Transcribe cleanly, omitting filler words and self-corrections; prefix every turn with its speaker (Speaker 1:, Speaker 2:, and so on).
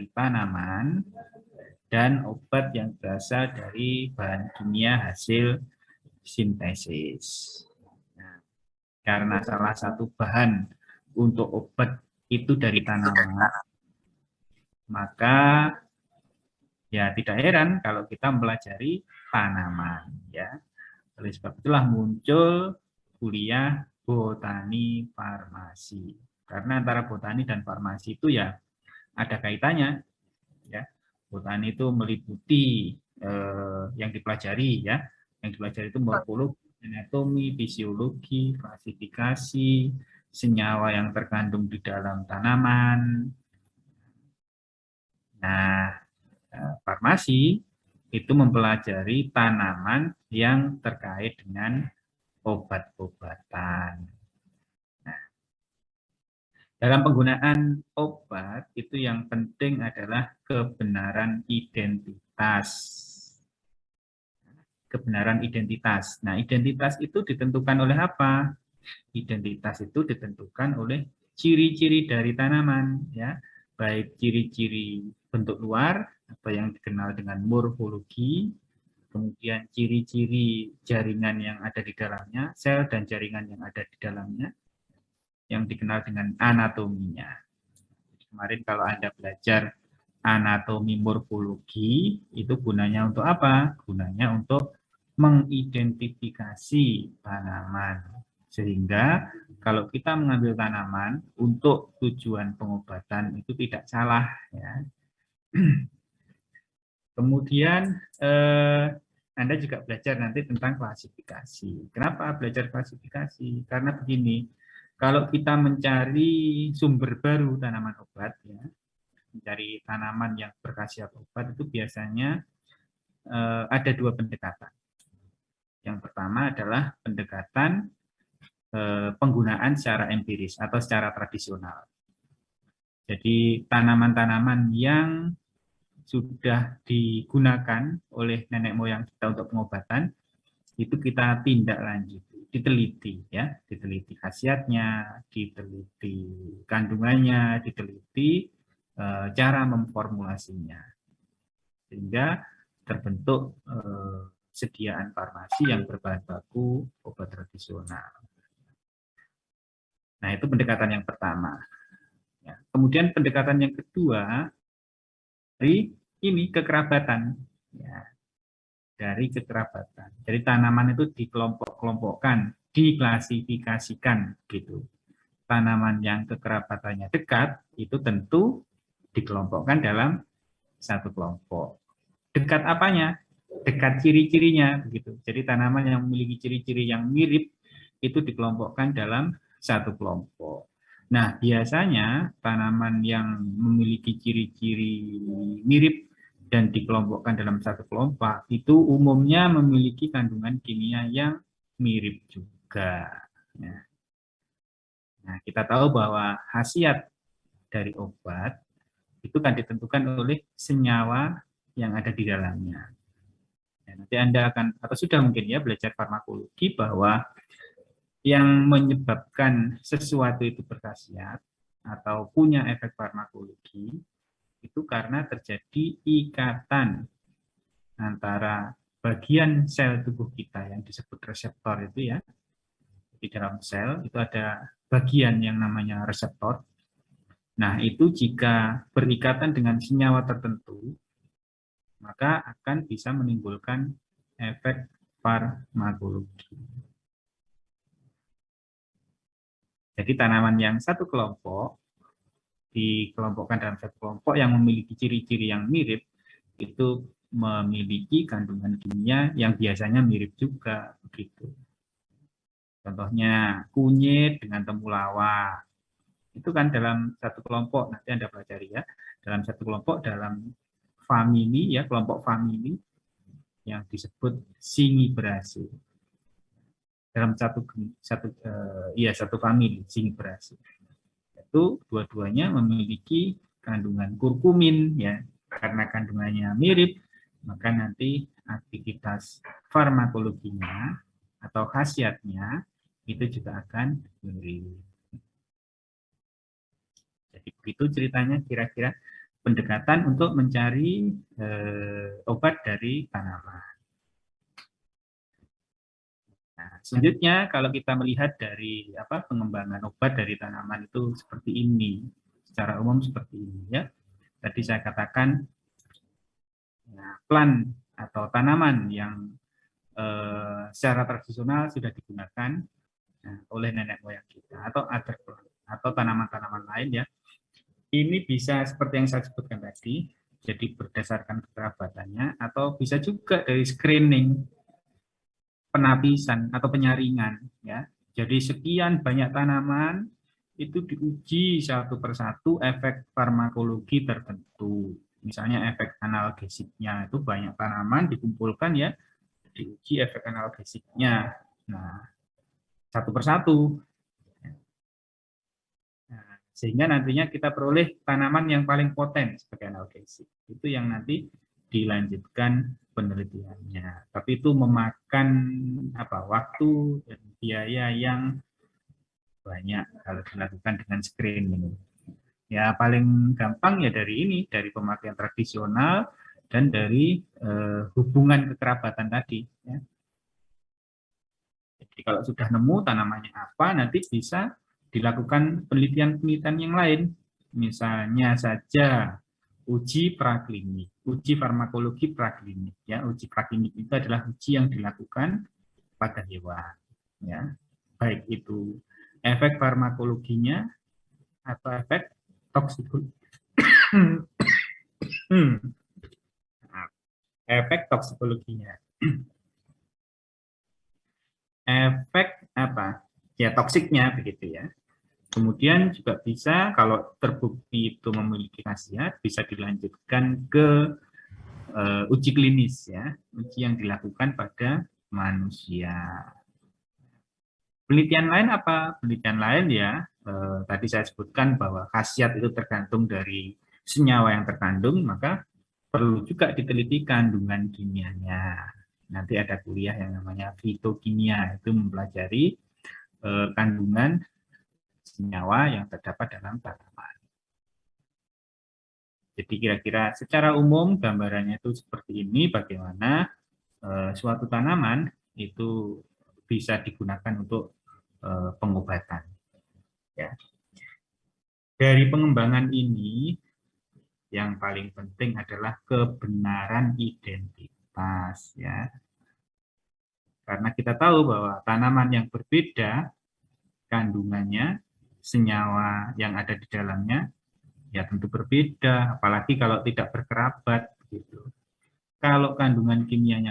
Speaker 1: dari tanaman dan obat yang berasal dari bahan kimia hasil sintesis. Nah, karena salah satu bahan untuk obat itu dari tanaman, maka ya tidak heran kalau kita mempelajari tanaman, ya. Oleh sebab itulah muncul kuliah botani farmasi. Karena antara botani dan farmasi itu ya ada kaitannya, ya. Botani itu meliputi yang dipelajari, ya. Yang dipelajari itu morfologi, anatomi, fisiologi, klasifikasi, senyawa yang terkandung di dalam tanaman. Nah, farmasi itu mempelajari tanaman yang terkait dengan obat-obatan. Nah, dalam penggunaan obat itu yang penting adalah kebenaran identitas. Kebenaran identitas. Nah, identitas itu ditentukan oleh apa? Identitas itu ditentukan oleh ciri-ciri dari tanaman, ya, baik ciri-ciri bentuk luar atau yang dikenal dengan morfologi, kemudian ciri-ciri jaringan yang ada di dalamnya, sel dan jaringan yang ada di dalamnya, yang dikenal dengan anatominya. Kemarin kalau Anda belajar anatomi morfologi, itu gunanya untuk apa? Gunanya untuk mengidentifikasi tanaman. Sehingga kalau kita mengambil tanaman untuk tujuan pengobatan itu tidak salah, ya. Kemudian Anda juga belajar nanti tentang klasifikasi. Kenapa belajar klasifikasi? Karena begini, kalau kita mencari sumber baru tanaman obat, ya, mencari tanaman yang berkhasiat obat, itu biasanya ada dua pendekatan. Yang pertama adalah pendekatan penggunaan secara empiris atau secara tradisional. Jadi tanaman-tanaman yang sudah digunakan oleh nenek moyang kita untuk pengobatan, itu kita tindak lanjut, diteliti, ya, diteliti khasiatnya, diteliti kandungannya, diteliti cara memformulasinya, sehingga terbentuk sediaan farmasi yang berbahan baku obat tradisional. Nah, itu pendekatan yang pertama. Ya. Kemudian pendekatan yang kedua dari ini kekerabatan, ya, dari kekerabatan. Jadi tanaman itu dikelompok-kelompokkan, diklasifikasikan, gitu. Tanaman yang kekerabatannya dekat itu tentu dikelompokkan dalam satu kelompok. Dekat apanya? Dekat ciri-cirinya, gitu. Jadi tanaman yang memiliki ciri-ciri yang mirip itu dikelompokkan dalam satu kelompok. Nah, biasanya tanaman yang memiliki ciri-ciri mirip dan dikelompokkan dalam satu kelompok itu umumnya memiliki kandungan kimia yang mirip juga. Nah, kita tahu bahwa khasiat dari obat itu kan ditentukan oleh senyawa yang ada di dalamnya. Nanti Anda akan, atau sudah mungkin ya belajar farmakologi, bahwa yang menyebabkan sesuatu itu berkhasiat atau punya efek farmakologi itu karena terjadi ikatan antara bagian sel tubuh kita yang disebut reseptor itu, ya. Di dalam sel itu ada bagian yang namanya reseptor. Nah, itu jika berikatan dengan senyawa tertentu, maka akan bisa menimbulkan efek farmakologi. Jadi tanaman yang satu kelompok dikelompokkan dalam satu kelompok yang memiliki ciri-ciri yang mirip, itu memiliki kandungan kimia yang biasanya mirip juga, begitu. Contohnya kunyit dengan temulawak, itu kan dalam satu kelompok, nanti Anda pelajari, ya, dalam satu kelompok, dalam famili, ya, kelompok famili yang disebut Singiberacea. Dalam satu famili Singiberacea. Itu dua-duanya memiliki kandungan kurkumin, ya. Karena kandungannya mirip, maka nanti aktivitas farmakologinya atau khasiatnya itu juga akan mirip. Jadi begitu ceritanya kira-kira. pendekatan untuk mencari obat dari tanaman. Nah, selanjutnya kalau kita melihat dari pengembangan obat dari tanaman itu seperti ini, secara umum seperti ini ya. Tadi saya katakan plant atau tanaman yang secara tradisional sudah digunakan oleh nenek moyang kita atau other plant atau tanaman-tanaman lain ya. Ini bisa seperti yang saya sebutkan tadi, jadi berdasarkan kekerabatannya, atau bisa juga dari screening, penapisan atau penyaringan ya. Jadi sekian banyak tanaman itu diuji satu persatu efek farmakologi tertentu. Misalnya efek analgesiknya itu banyak tanaman dikumpulkan ya, diuji efek analgesiknya. Nah, satu persatu. Nah, sehingga nantinya kita peroleh tanaman yang paling poten sebagai analgesik. Itu yang nanti dilanjutkan penelitiannya. Tapi itu memakan waktu dan biaya yang banyak kalau dilakukan dengan screening. Ya paling gampang ya dari ini, dari pemakaian tradisional dan dari hubungan kekerabatan tadi. Ya. Jadi kalau sudah nemu tanamannya apa, nanti bisa dilakukan penelitian-penelitian yang lain. Misalnya saja uji praklinik, uji farmakologi praklinik. Ya, uji praklinik itu adalah uji yang dilakukan pada hewan. Ya, baik itu efek farmakologinya atau efek toksikologi. Efek toksikologinya. Efek ya toksiknya begitu ya. Kemudian juga bisa kalau terbukti itu memiliki khasiat bisa dilanjutkan ke uji klinis ya, uji yang dilakukan pada manusia. Penelitian lain apa? Penelitian lain ya tadi saya sebutkan bahwa khasiat itu tergantung dari senyawa yang terkandung, maka perlu juga diteliti kandungan kimianya. Nanti ada kuliah yang namanya fitokimia, itu mempelajari kandungan senyawa yang terdapat dalam tanaman. Jadi kira-kira secara umum gambarannya itu seperti ini, bagaimana suatu tanaman itu bisa digunakan untuk pengobatan. Ya. Dari pengembangan ini, yang paling penting adalah kebenaran identitas. Ya. Karena kita tahu bahwa tanaman yang berbeda kandungannya, senyawa yang ada di dalamnya, ya tentu berbeda, apalagi kalau tidak berkerabat. Gitu. Kalau kandungan kimianya